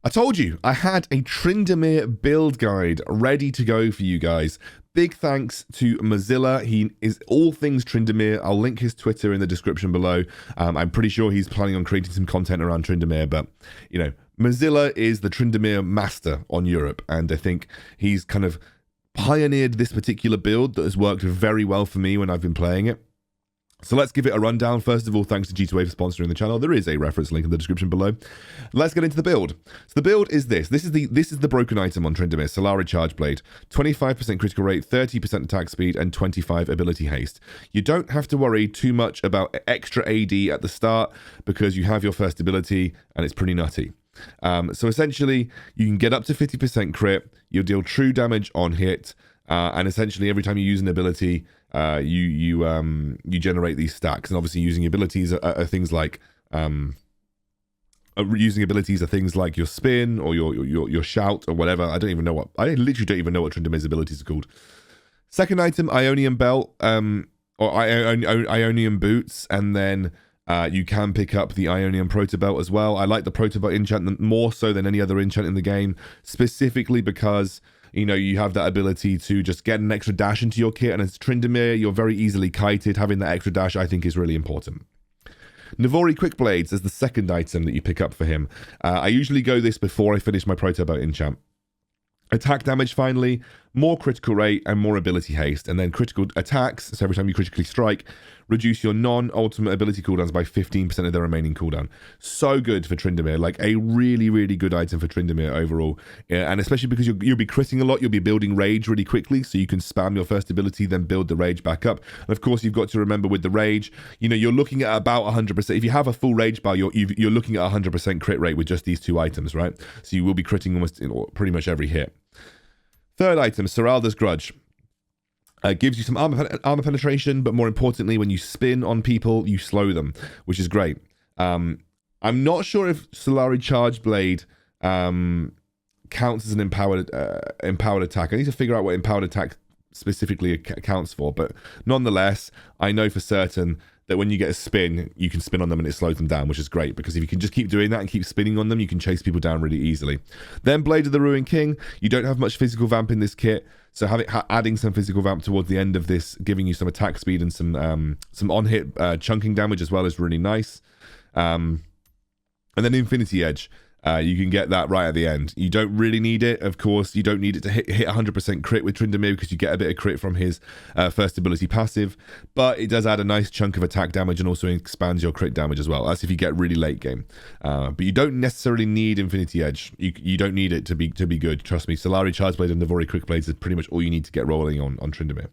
I told you, I had a Tryndamere build guide ready to go for you guys. Big thanks to Mozilla. He is all things Tryndamere. I'll link his Twitter in the description below. I'm pretty sure he's planning on creating some content around Tryndamere, but, you know, Mozilla is the Tryndamere master on Europe, and I think he's kind of pioneered this particular build that has worked very well for me when I've been playing it. So let's give it a rundown. First of all, thanks to G2A for sponsoring the channel. There is a reference link in the description below. Let's get into the build. So the build is this. This is the broken item on Tryndamere, Solari Chargeblade. 25% critical rate, 30% attack speed, and 25 ability haste. You don't have to worry too much about extra AD at the start because you have your first ability and it's pretty nutty. So essentially, you can get up to 50% crit. You'll deal true damage on hit, and essentially every time you use an ability, you generate these stacks. And obviously, using abilities are things like your spin or your shout or whatever. I literally don't even know what Tryndamere's abilities are called. Second item, Ionian Belt, or Ionian Boots, and then you can pick up the Ionian Proto Belt as well. I like the Proto Belt enchant more so than any other enchant in the game, specifically because, you know, you have that ability to just get an extra dash into your kit, and as Tryndamere, you're very easily kited. Having that extra dash, I think, is really important. Navori Quick Blades is the second item that you pick up for him. I usually go this before I finish my Proto Belt enchant. Attack damage, finally, more critical rate and more ability haste, and then critical attacks, so every time you critically strike, reduce your non-ultimate ability cooldowns by 15% of their remaining cooldown. So good for Tryndamere, like a really, really good item for Tryndamere overall, and especially because you'll be critting a lot, you'll be building rage really quickly, so you can spam your first ability, then build the rage back up. And of course, you've got to remember with the rage, you know, you're looking at about 100%. If you have a full rage bar, you're looking at 100% crit rate with just these two items, right? So you will be critting almost pretty much every hit. Third item, Seralda's Grudge. Gives you some armor penetration, but more importantly, when you spin on people, you slow them, which is great. I'm not sure if Solari Chargeblade counts as an empowered attack. I need to figure out what empowered attack specifically accounts for, but nonetheless, I know for certain that when you get a spin, you can spin on them and it slows them down, which is great, because if you can just keep doing that and keep spinning on them, you can chase people down really easily. Then Blade of the Ruined King. You don't have much physical vamp in this kit, so adding some physical vamp towards the end of this, giving you some attack speed and some on-hit chunking damage as well is really nice. And then Infinity Edge. You can get that right at the end. You don't really need it, of course. You don't need it to hit 100% crit with Tryndamere because you get a bit of crit from his first ability passive, but it does add a nice chunk of attack damage and also expands your crit damage as well. That's if you get really late game. But you don't necessarily need Infinity Edge. You don't need it to be good. Trust me, Solari Chargeblade and Navori Quick Blades is pretty much all you need to get rolling on Tryndamere.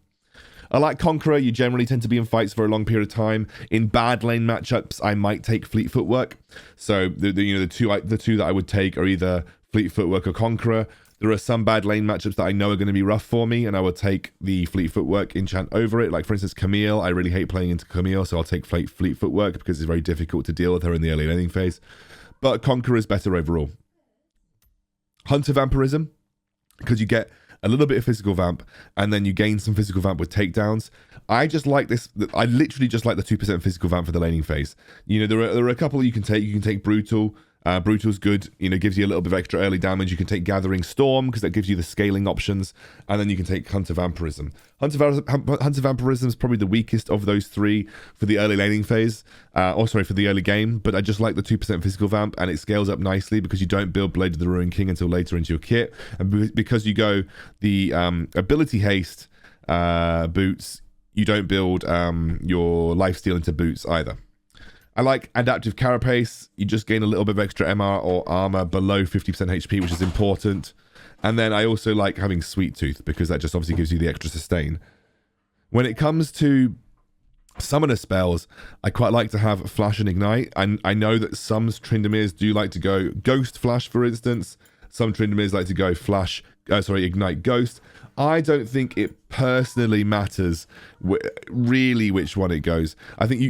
I like Conqueror. You generally tend to be in fights for a long period of time. In bad lane matchups, I might take Fleet Footwork. So the two that I would take are either Fleet Footwork or Conqueror. There are some bad lane matchups that I know are going to be rough for me, and I will take the Fleet Footwork enchant over it. Like, for instance, Camille. I really hate playing into Camille, so I'll take Fleet Footwork because it's very difficult to deal with her in the early laning phase. But Conqueror is better overall. Hunter Vampirism, because you get a little bit of physical vamp, and then you gain some physical vamp with takedowns. I just like this. I literally just like the 2% physical vamp for the laning phase. You know, there are a couple you can take. You can take Brutal. Brutal's good. You know, gives you a little bit of extra early damage. You can take Gathering Storm because that gives you the scaling options, and then you can take Hunter Vampirism. Hunter Vampirism is probably the weakest of those three for the early laning phase, for the early game. But I just like the 2% physical vamp, and it scales up nicely because you don't build Blade of the Ruined King until later into your kit, and because you go the ability haste boots, you don't build your lifesteal into boots either. I like Adaptive Carapace. You just gain a little bit of extra MR or armor below 50% HP, which is important. And then I also like having Sweet Tooth because that just obviously gives you the extra sustain. When it comes to summoner spells, I quite like to have Flash and Ignite. And I know that some Tryndameres do like to go Ghost Flash, for instance. Some Tryndameres like to go Flash, ignite Ghost. I don't think it personally matters really which one it goes. I think you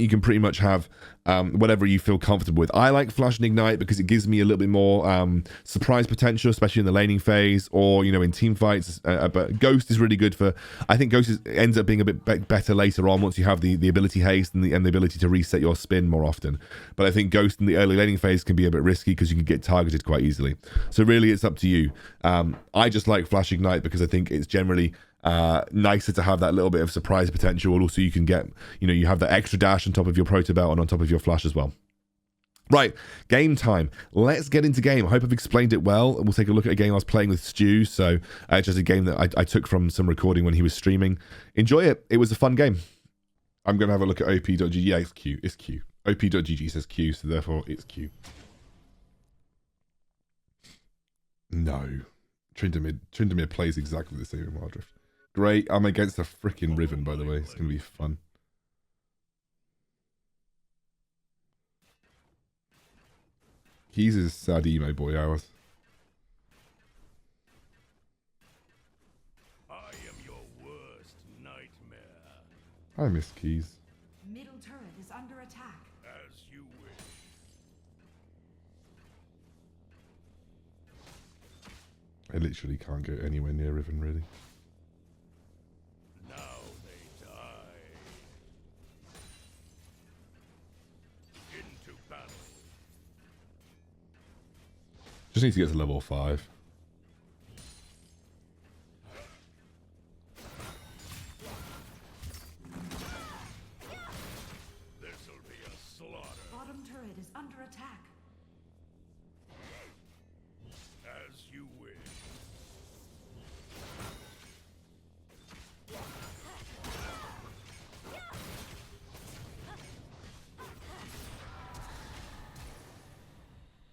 can pretty much have whatever you feel comfortable with. I like Flash and Ignite because it gives me a little bit more surprise potential, especially in the laning phase or in team fights. But Ghost is really good for. I think Ghost ends up being a bit better later on once you have the ability haste and the ability to reset your spin more often. But I think Ghost in the early laning phase can be a bit risky because you can get targeted quite easily. So really, it's up to you. I just like Flash Ignite because I think it's generally nicer to have that little bit of surprise potential. Also, you can get, you have the extra dash on top of your Proto Belt and on top of your Flash as well. Right, game time. Let's get into game. I hope I've explained it well. We'll take a look at a game I was playing with Stu. So it's just a game that I took from some recording when he was streaming. Enjoy it. It was a fun game. I'm going to have a look at op.gg. Yeah, it's Q. It's Q. op.gg says Q, so therefore it's Q. No. Tryndamere plays exactly the same in Wild Rift. Great. I'm against a freaking Riven, by the way. It's going to be fun. He's a sad emo boy hours. I am your worst nightmare. I miss Keys. Middle turret is under attack. As you wish. I literally can't go anywhere near Riven, really. Now they die. Into battle. Just need to get to level 5. This'll be a slaughter. Bottom turret is under attack. As you wish.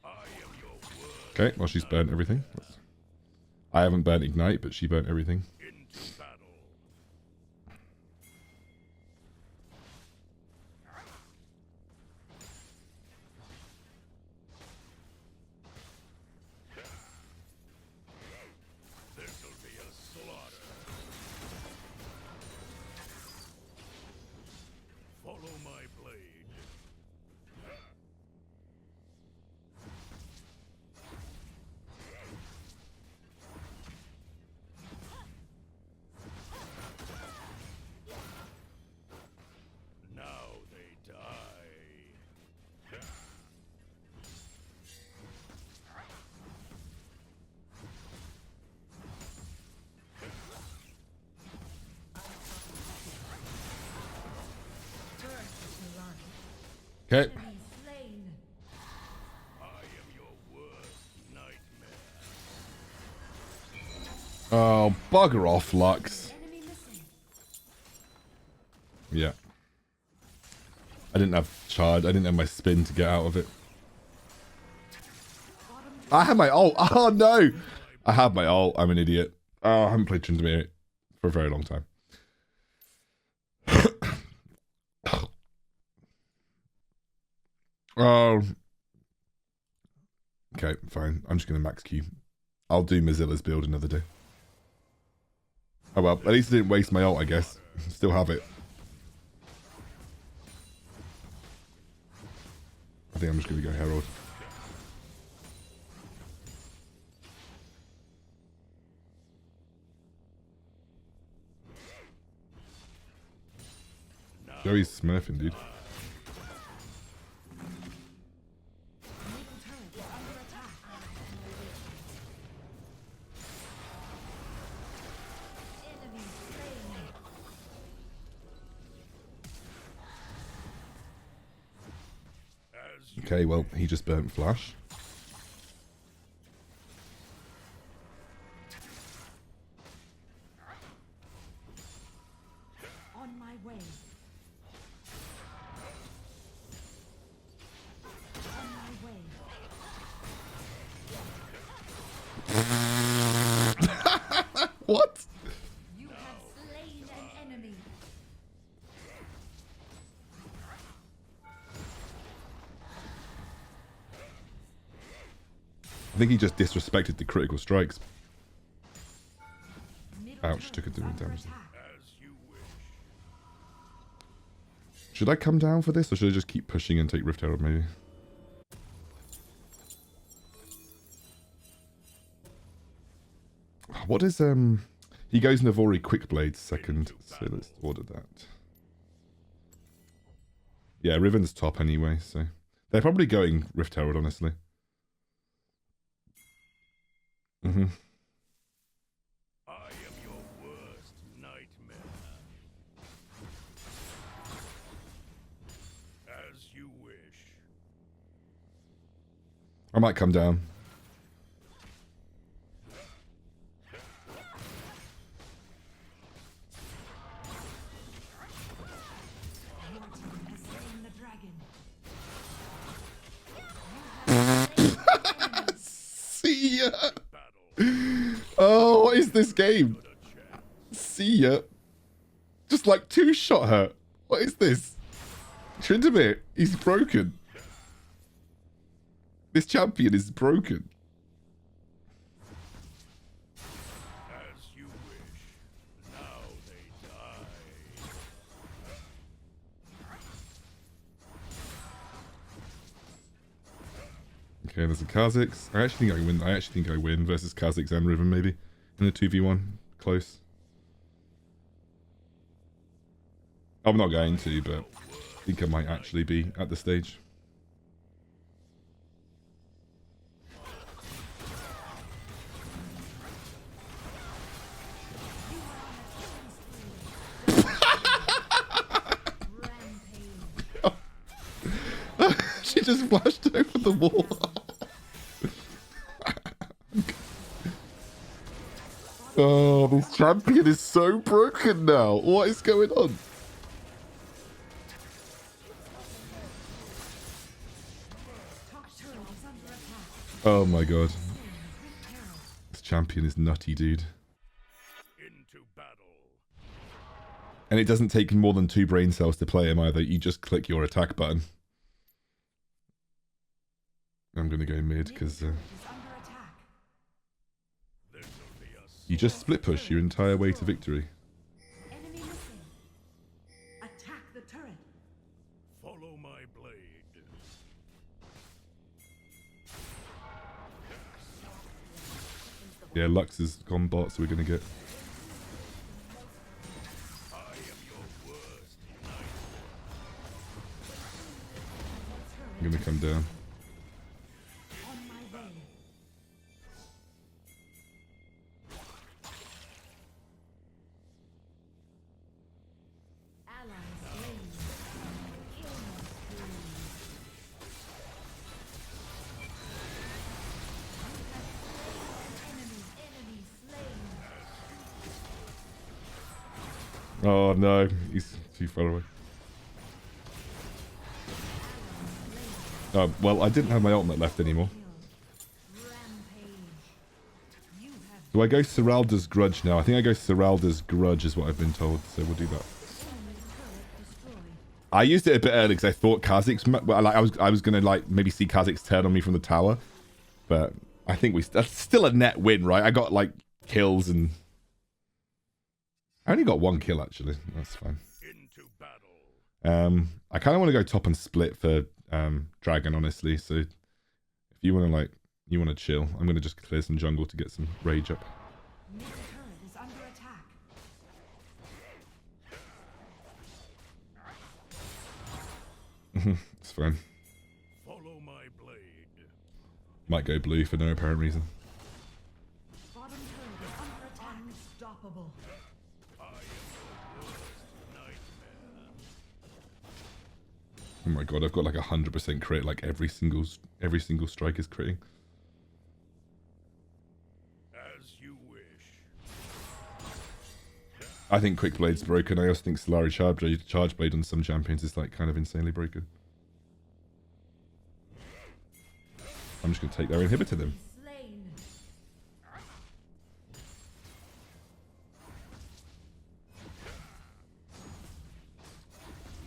I am your worst. Okay, well, she's burnt everything. I haven't burnt Ignite, but she burnt everything. Into battle. This'll be a slaughter. Follow my blade. Now they die. Turret is alive. Okay. Enemy slain. I am your worst nightmare. Oh, bugger off, Lux. Enemy missing. Yeah. I didn't have charge. I didn't have my spin to get out of it. I had my ult. Oh, no. I had my ult. I'm an idiot. Oh, I haven't played Tryndamere for a very long time. Oh. Okay, fine. I'm just going to max Q. I'll do Mozilla's build another day. Oh, well. At least I didn't waste my ult, I guess. Still have it. I think I'm just going to go Herald. Joey's smurfing, dude. Middle turret is under attack. Enemy slain. As you Okay, well, he just burnt Flash. On my way. On my way. What? You have slain an enemy. I think he just disrespected the critical strikes. Ouch, took a doing damage. As you wish. Should I come down for this, or should I just keep pushing and take Rift Herald maybe? What is he goes Navori Quickblade second, so let's order that. Yeah, Riven's top anyway, so they're probably going Rift Herald, honestly. Mm-hmm. I am your worst nightmare. As you wish. I might come down. See ya! Oh, what is this game? See ya! Just like two-shot her. What is this? Tryndamere, he's broken. This champion is broken. As you wish. Now they die. Okay, there's a Kha'Zix. I actually think I win. I actually think I win versus Kha'Zix and Riven maybe in the 2v1. Close. I'm not going to, but I think I might actually be at the stage. She just flashed over the wall. Oh, this champion is so broken now. What is going on? Oh my god. This champion is nutty, dude. Into battle. And it doesn't take more than 2 brain cells to play him either. You just click your attack button. I'm gonna go mid because you just split push your entire way to victory. Enemy missing. Attack the turret. Follow my blade. Yeah, Lux has gone bot, so we're gonna get. I am your worst nightmare. I'm gonna come down. On my way. Allies slain. Killing spree. Enemy slain. Oh no, he's too far away. Well, I didn't have my ultimate left anymore. Rampage. You have Do I go Seralda's Grudge now? I think I go Seralda's Grudge is what I've been told, so we'll do that. enemy turret destroyed. I used it a bit early because I thought Kha'Zix, well, like, I was gonna like maybe see Kha'Zix turn on me from the tower, but I think that's still a net win, right? I got like kills and I only got 1 kill actually. That's fine. Into battle. I kind of want to go top and split for Dragon, honestly. So if you want to you want to chill, I'm gonna just clear some jungle to get some rage up. Mid turret is under attack. It's fine. Follow my blade. Might go blue for no apparent reason. Bottom turret is under attack. Unstoppable. I am your worst nightmare. Oh my god, I've got like 100% crit. Like every single strike is critting. As you wish. I think Quickblade's broken. I also think Solari Chargeblade on some champions is like kind of insanely broken. I'm just gonna take their inhibitor then. Slain.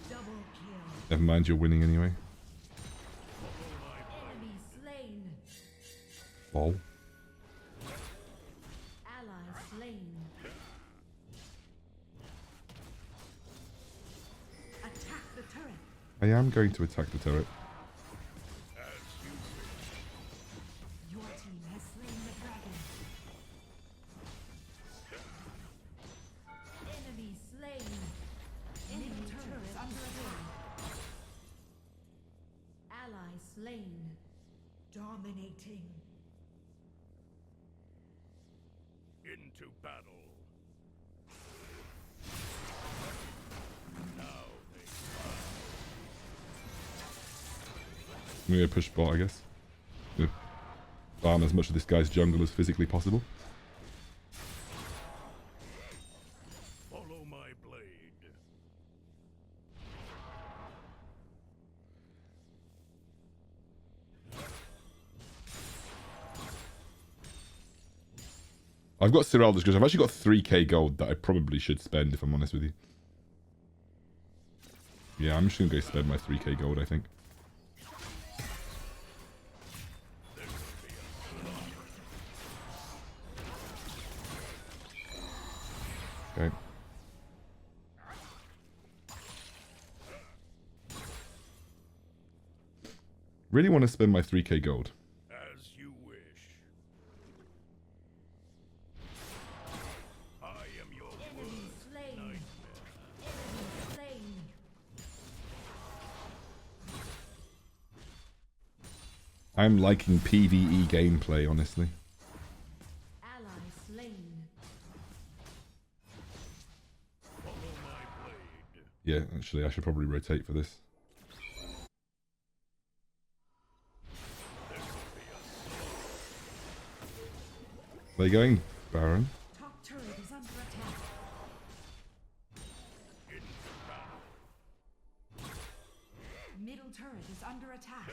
Double kill. Never mind, you're winning anyway. Enemy slain. Lol. Ally slain. I am going to attack the turret. Your team has slain the dragon. Enemy slain. Enemy turret is under attack. Ally slain. Dominating. Into battle. Now they I'm going to push bot, I guess. Gonna farm as much of this guy's jungle as physically possible. follow my blade. I've got Seralda's Gush. I've actually got 3k gold that I probably should spend, if I'm honest with you. Yeah, I'm just going to go spend my 3k gold, I think. Okay. Really want to spend my 3k gold. As you wish. I am your Enemy worst slain. nightmare. Enemy slain. I'm liking PvE gameplay, honestly. Ally slain. Follow my blade. Yeah, actually, I should probably rotate for this. They're going Baron. Top turret is under attack. Into battle. Middle turret is under attack.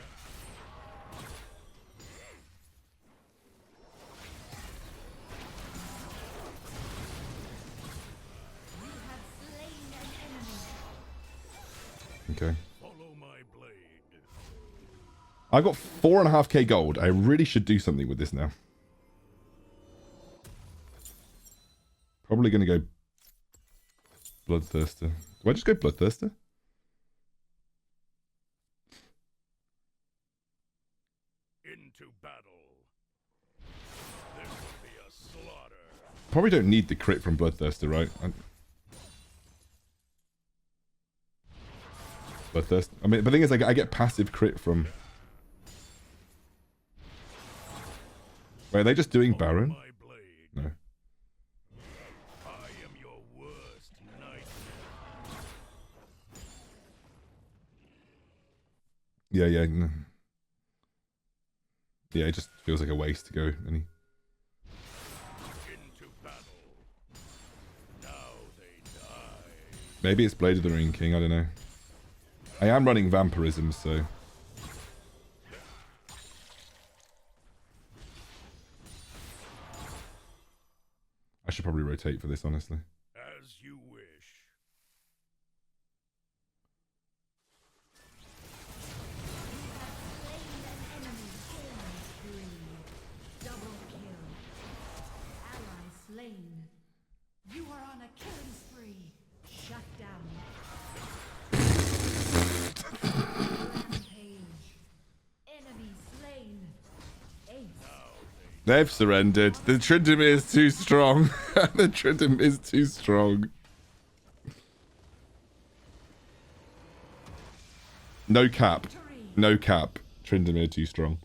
You have slain an enemy. Okay. Follow my blade. I've got 4.5k gold. I really should do something with this now. Probably going to go Bloodthirster. Do I just go Bloodthirster? Into battle. This will be a slaughter. Probably don't need the crit from Bloodthirster, right? Bloodthirster. I mean, the thing is, I get passive crit from... Wait, are they just doing Follow Baron? my blade. No. I am your worst nightmare. Yeah, yeah. No. Yeah, it just feels like a waste to go any... Into battle. Now they die. Maybe it's Blade of the Ring King, I don't know. I am running Vampirism, so... I should probably rotate for this, honestly. As you wish. Slain an enemy. Killing spree. Double kill. Ally slain. You are on a killing spree. Shut down. Rampage. Enemy slain. Ace. They've surrendered. The Tryndamere is too strong. The Tryndamere is too strong. No cap. Victory. No cap. Tryndamere too strong.